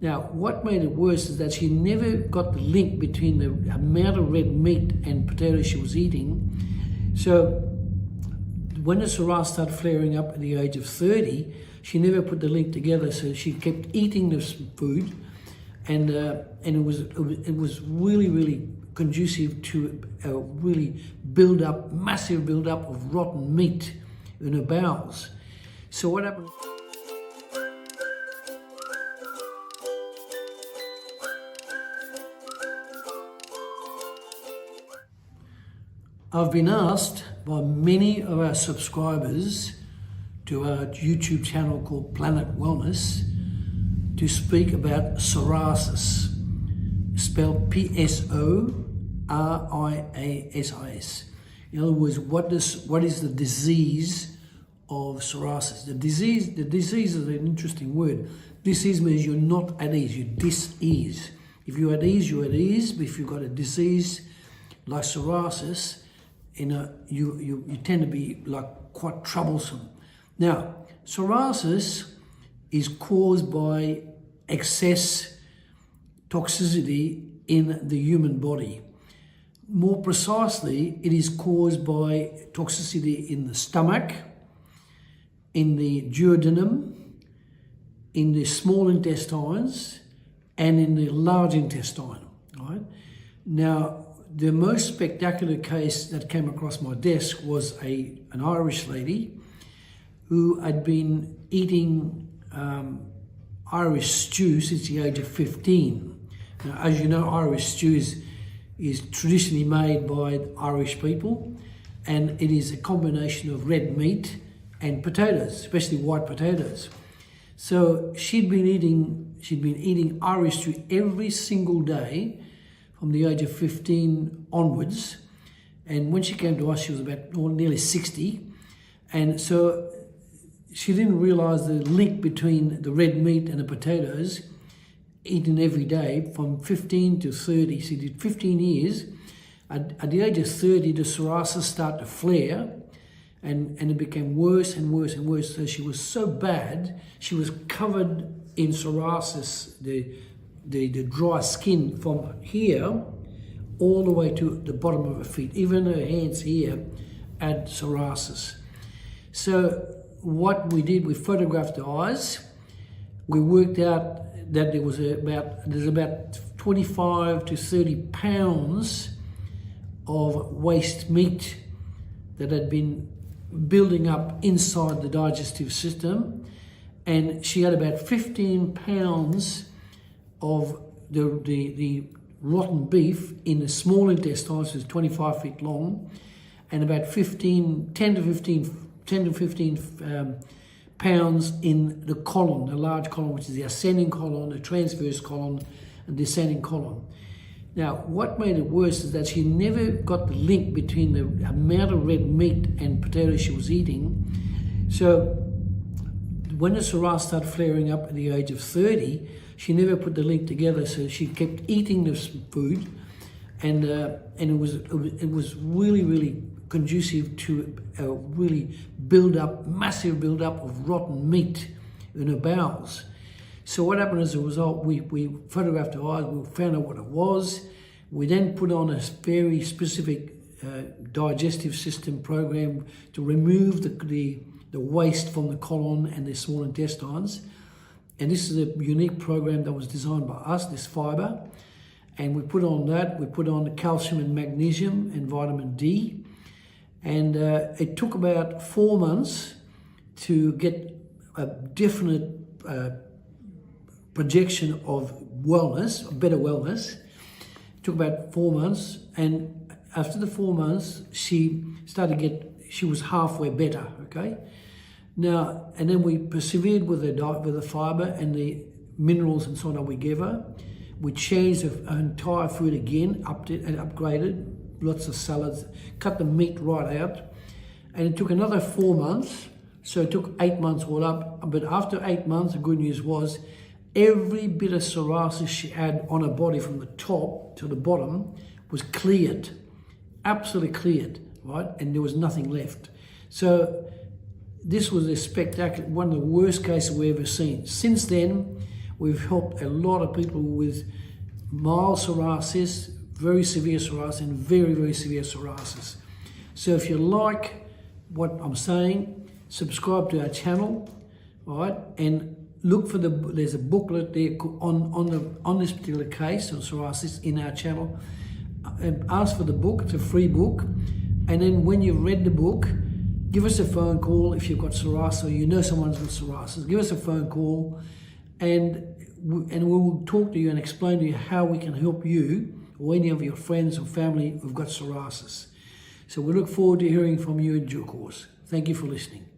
Now, what made it worse is that she never got the link between the amount of red meat and potatoes she was eating. So when the psoriasis started flaring up at the age of 30, she never put the link together. So she kept eating this food, and it was really conducive to a really massive build up of rotten meat in her bowels. So what happened? I've been asked by many of our subscribers to our YouTube channel called Planet Wellness to speak about psoriasis, spelled P-S-O-R-I-A-S-I-S. In other words, what is the disease of psoriasis? The disease is an interesting word. Disease means you're not at ease, you're dis-ease. If you're at ease, you're at ease, but if you've got a disease like psoriasis, you tend to be like quite troublesome. Now, psoriasis is caused by excess toxicity in the human body. More precisely, it is caused by toxicity in the stomach, in the duodenum, in the small intestines, and in the large intestine. Right? Now, the most spectacular case that came across my desk was an Irish lady who had been eating Irish stew since the age of 15. Now, as you know, Irish stew is traditionally made by Irish people, and it is a combination of red meat and potatoes, especially white potatoes. So she'd been eating Irish stew every single day from the age of 15 onwards. And when she came to us, she was about nearly 60. And so she didn't realize the link between the red meat and the potatoes eaten every day from 15 to 30. She did 15 years. At the age of 30, the psoriasis started to flare, and it became worse and worse and worse. So she was so bad, she was covered in psoriasis, the dry skin from here all the way to the bottom of her feet. Even her hands here had psoriasis. So what we did, we photographed the eyes. We worked out that there's about 25 to 30 pounds of waste meat that had been building up inside the digestive system, and she had about 15 pounds of the rotten beef in the small intestines, which is 25 feet long, and about 10 to 15 pounds in the colon, the large colon, which is the ascending colon, the transverse colon, and descending colon. Now, what made it worse is that she never got the link between the amount of red meat and potatoes she was eating. So when the psoriasis started flaring up at the age of 30, she never put the link together. So she kept eating this food, and it was really conducive to a really massive build up of rotten meat in her bowels. So what happened as a result, we photographed her eyes, we found out what it was. We then put on a very specific digestive system program to remove the waste from the colon and the small intestines. And this is a unique program that was designed by us, this fiber. And we put on that, we put on the calcium and magnesium and vitamin D. And it took about 4 months to get a definite projection of wellness, better wellness. It took about 4 months, and after the 4 months, she was halfway better, okay? Now, and then we persevered with the diet, with the fiber and the minerals and so on that we gave her. We changed her entire food again, upped it and upgraded, lots of salads, cut the meat right out. And it took another 4 months, so it took 8 months all up. But after 8 months, the good news was every bit of psoriasis she had on her body from the top to the bottom was cleared, absolutely cleared, right? And there was nothing left. So this was a spectacular, one of the worst cases we've ever seen. Since then, We've helped a lot of people with mild psoriasis, very severe psoriasis, and very, very severe psoriasis. So if you like what I'm saying, subscribe to our channel, all right? And look for there's a booklet there on this particular case of psoriasis in our channel. And ask for the book. It's a free book. And then when you've read the book, give us a phone call if you've got psoriasis or you know someone's got psoriasis. Give us a phone call, and we will talk to you and explain to you how we can help you or any of your friends or family who've got psoriasis. So we look forward to hearing from you in due course. Thank you for listening.